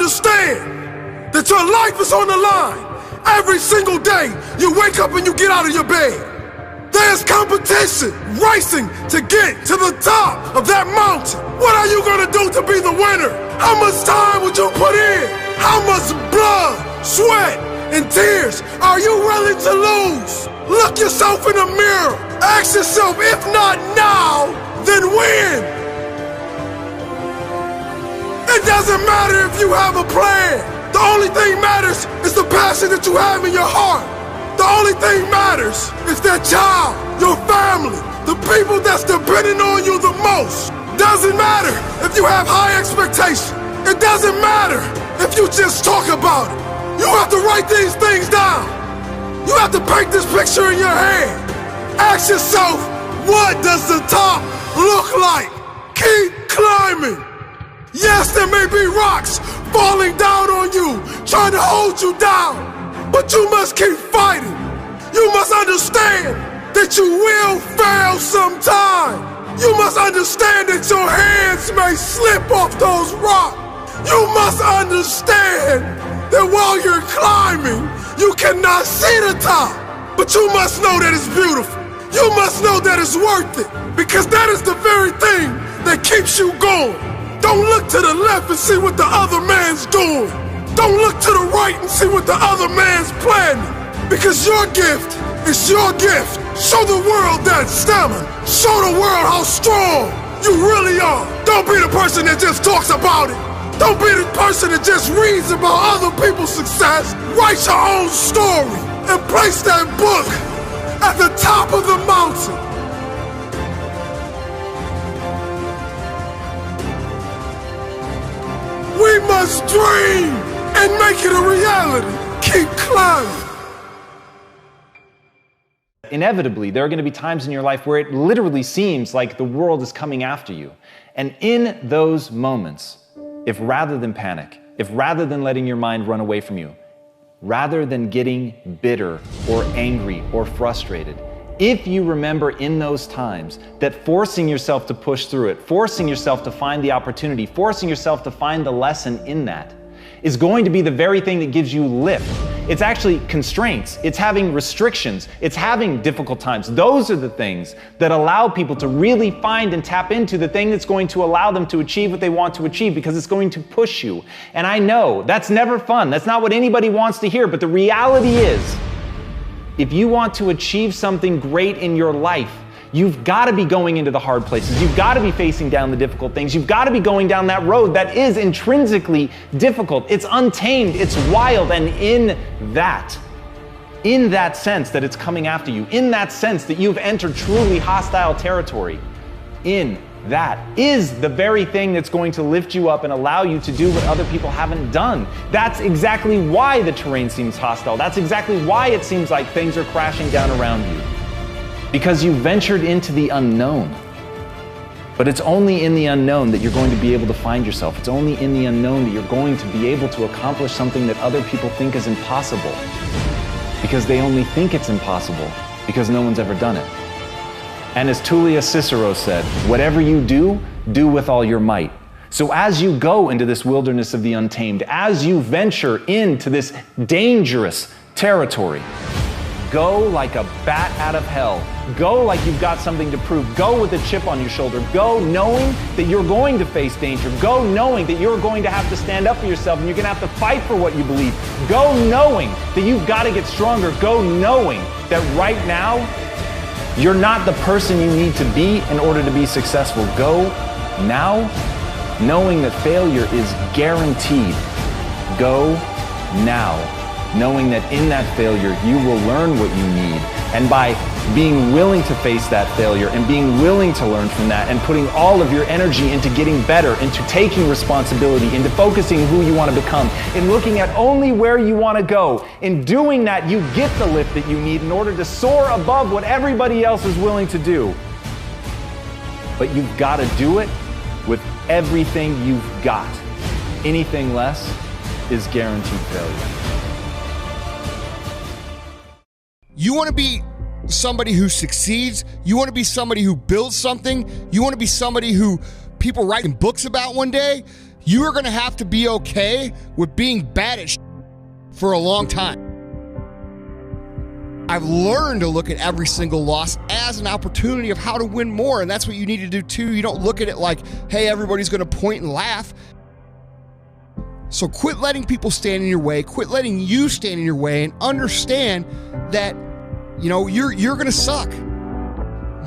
understand that your life is on the line. Every single day, you wake up and you get out of your bed. There's competition, racing to get to the top of that mountain. What are you gonna do to be the winner? How much time would you put in? How much blood, sweat, and tears are you willing to lose? Look yourself in the mirror. Ask yourself, if not now, then when? It doesn't matter if you have a plan. The only thing matters is the passion that you have in your heart. The only thing matters is that child, your family, the people that's depending on you the most. Doesn't matter if you have high expectations. It doesn't matter if you just talk about it. You have to write these things down. You have to paint this picture in your head. Ask yourself, what does the top look like? Keep climbing. Yes, there may be rocks falling down on you, trying to hold you down, but you must keep fighting. You must understand that you will fail sometime. You must understand that your hands may slip off those rocks. You must understand that while you're climbing, you cannot see the top, but you must know that it's beautiful. You must know that it's worth it, because that is the very thing that keeps you going. Don't look to the left and see what the other man's doing. Don't look to the right and see what the other man's planning, because your gift is your gift. Show the world that stamina. Show the world how strong you really are. Don't be the person that just talks about it. Don't be the person that just reads about other people's success. Write your own story and place that book at the top of the mountain. We must dream and make it a reality. Keep climbing. Inevitably, there are going to be times in your life where it literally seems like the world is coming after you. And in those moments, if rather than panic, if rather than letting your mind run away from you, rather than getting bitter or angry or frustrated, if you remember in those times that forcing yourself to push through it, forcing yourself to find the opportunity, forcing yourself to find the lesson in that, is going to be the very thing that gives you lift. It's actually constraints, it's having restrictions, it's having difficult times. Those are the things that allow people to really find and tap into the thing that's going to allow them to achieve what they want to achieve, because it's going to push you. And I know that's never fun. That's not what anybody wants to hear. But the reality is, if you want to achieve something great in your life, you've got to be going into the hard places. You've got to be facing down the difficult things. You've got to be going down that road that is intrinsically difficult. It's untamed, it's wild, and in that sense that it's coming after you, in that sense that you've entered truly hostile territory, in that is the very thing that's going to lift you up and allow you to do what other people haven't done. That's exactly why the terrain seems hostile. That's exactly why it seems like things are crashing down around you. Because you ventured into the unknown. But it's only in the unknown that you're going to be able to find yourself. It's only in the unknown that you're going to be able to accomplish something that other people think is impossible. Because they only think it's impossible because no one's ever done it. And as Tullius Cicero said, whatever you do, do with all your might. So as you go into this wilderness of the untamed, as you venture into this dangerous territory, go like a bat out of hell. Go like you've got something to prove. Go with a chip on your shoulder. Go knowing that you're going to face danger. Go knowing that you're going to have to stand up for yourself and you're going to have to fight for what you believe. Go knowing that you've got to get stronger. Go knowing that right now, you're not the person you need to be in order to be successful. Go now knowing that failure is guaranteed. Go now knowing that in that failure, you will learn what you need. And by being willing to face that failure and being willing to learn from that and putting all of your energy into getting better, into taking responsibility, into focusing who you want to become, in looking at only where you want to go, in doing that, you get the lift that you need in order to soar above what everybody else is willing to do. But you've got to do it with everything you've got. Anything less is guaranteed failure. You want to be somebody who succeeds. You want to be somebody who builds something. You want to be somebody who people write in books about one day. you are going to have to be okay with being bad at for a long time. I've learned to look at every single loss as an opportunity of how to win more, and that's what you need to do too. You don't look at it like, hey, everybody's going to point and laugh. So quit letting people stand in your way, quit letting you stand in your way, and understand that, you're going to suck.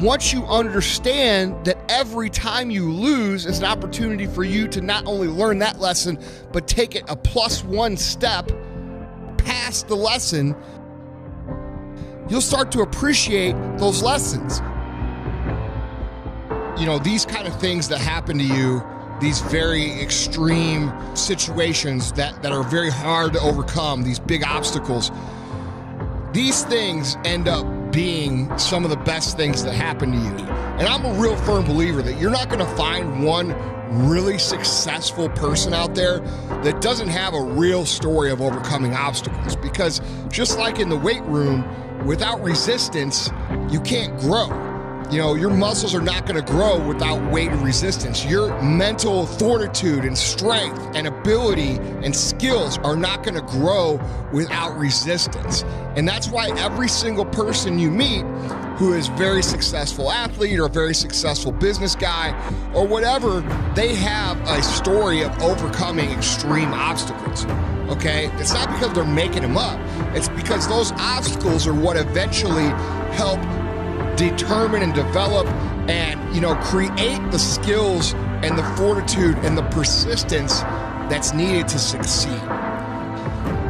Once you understand that every time you lose is an opportunity for you to not only learn that lesson, but take it a +1 step past the lesson, you'll start to appreciate those lessons. These kind of things that happen to you, these very extreme situations that are very hard to overcome, these big obstacles, these things end up being some of the best things that happen to you. And I'm a real firm believer that you're not going to find one really successful person out there that doesn't have a real story of overcoming obstacles, because just like in the weight room, without resistance, you can't grow. Your muscles are not going to grow without weight and resistance. Your mental fortitude and strength and ability and skills are not going to grow without resistance. And that's why every single person you meet who is a very successful athlete or a very successful business guy or whatever, they have a story of overcoming extreme obstacles. Okay? It's not because they're making them up. It's because those obstacles are what eventually help determine and develop and, create the skills and the fortitude and the persistence that's needed to succeed.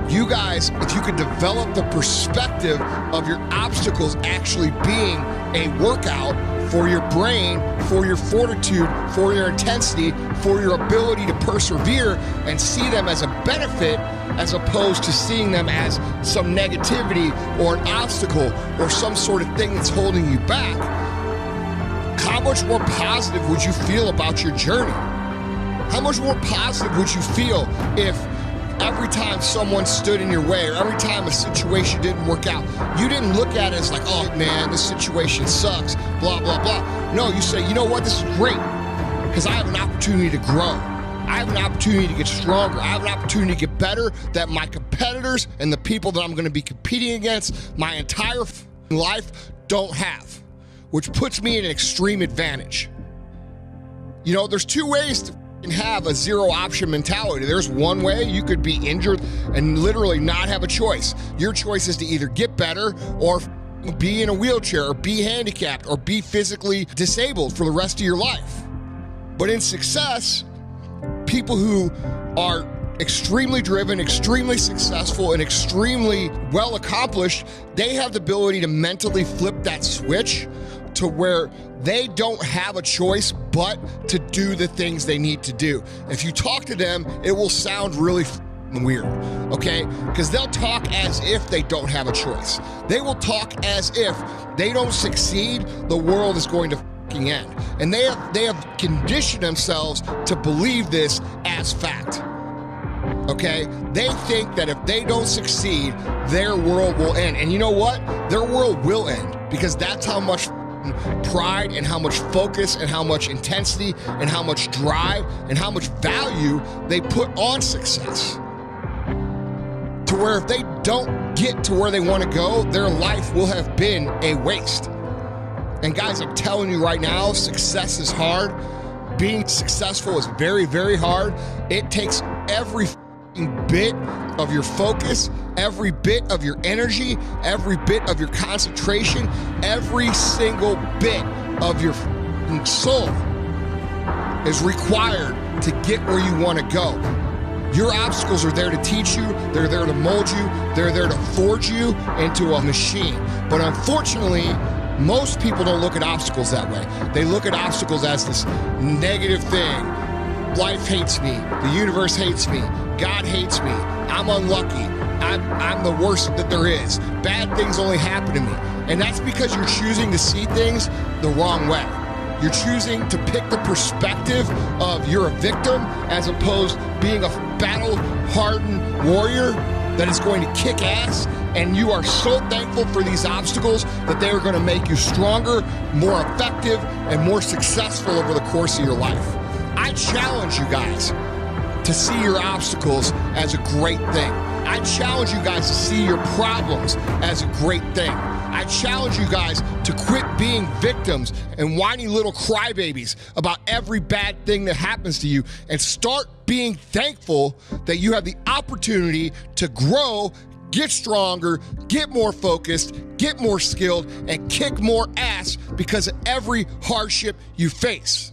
You guys, if you could develop the perspective of your obstacles actually being a workout for your brain, for your fortitude, for your intensity, for your ability to persevere, and see them as a benefit as opposed to seeing them as some negativity or an obstacle or some sort of thing that's holding you back, how much more positive would you feel about your journey? How much more positive would you feel if every time someone stood in your way or every time a situation didn't work out, you didn't look at it as like, oh man, this situation sucks, blah, blah, blah. No, you say, you know what, this is great because I have an opportunity to grow. I have an opportunity to get stronger. I have an opportunity to get better that my competitors and the people that I'm going to be competing against my entire life don't have, which puts me in an extreme advantage. There's two ways to have a zero option mentality. There's one way: you could be injured and literally not have a choice. Your choice is to either get better or be in a wheelchair or be handicapped or be physically disabled for the rest of your life. But in success, people who are extremely driven, extremely successful, and extremely well accomplished, they have the ability to mentally flip that switch to where they don't have a choice but to do the things they need to do. If you talk to them, it will sound really weird, okay? Because they'll talk as if they don't have a choice. They will talk as if they don't succeed, the world is going to end. And they have conditioned themselves to believe this as fact. Okay? They think that if they don't succeed, their world will end. And you know what? Their world will end, because that's how much pride and how much focus and how much intensity and how much drive and how much value they put on success. To where if they don't get to where they want to go, their life will have been a waste. And guys, I'm telling you right now, success is hard. Being successful is very, very hard. It takes every bit of your focus, every bit of your energy, every bit of your concentration, every single bit of your soul is required to get where you want to go. Your obstacles are there to teach you, they're there to mold you, they're there to forge you into a machine. But unfortunately, most people don't look at obstacles that way. They look at obstacles as this negative thing. Life hates me, the universe hates me, God hates me, I'm unlucky, I'm the worst that there is. Bad things only happen to me. And that's because you're choosing to see things the wrong way. You're choosing to pick the perspective of you're a victim as opposed to being a battle-hardened warrior that is going to kick ass, and you are so thankful for these obstacles that they are going to make you stronger, more effective, and more successful over the course of your life. I challenge you guys to see your obstacles as a great thing. I challenge you guys to see your problems as a great thing. I challenge you guys to quit being victims and whiny little crybabies about every bad thing that happens to you and start being thankful that you have the opportunity to grow, get stronger, get more focused, get more skilled, and kick more ass because of every hardship you face.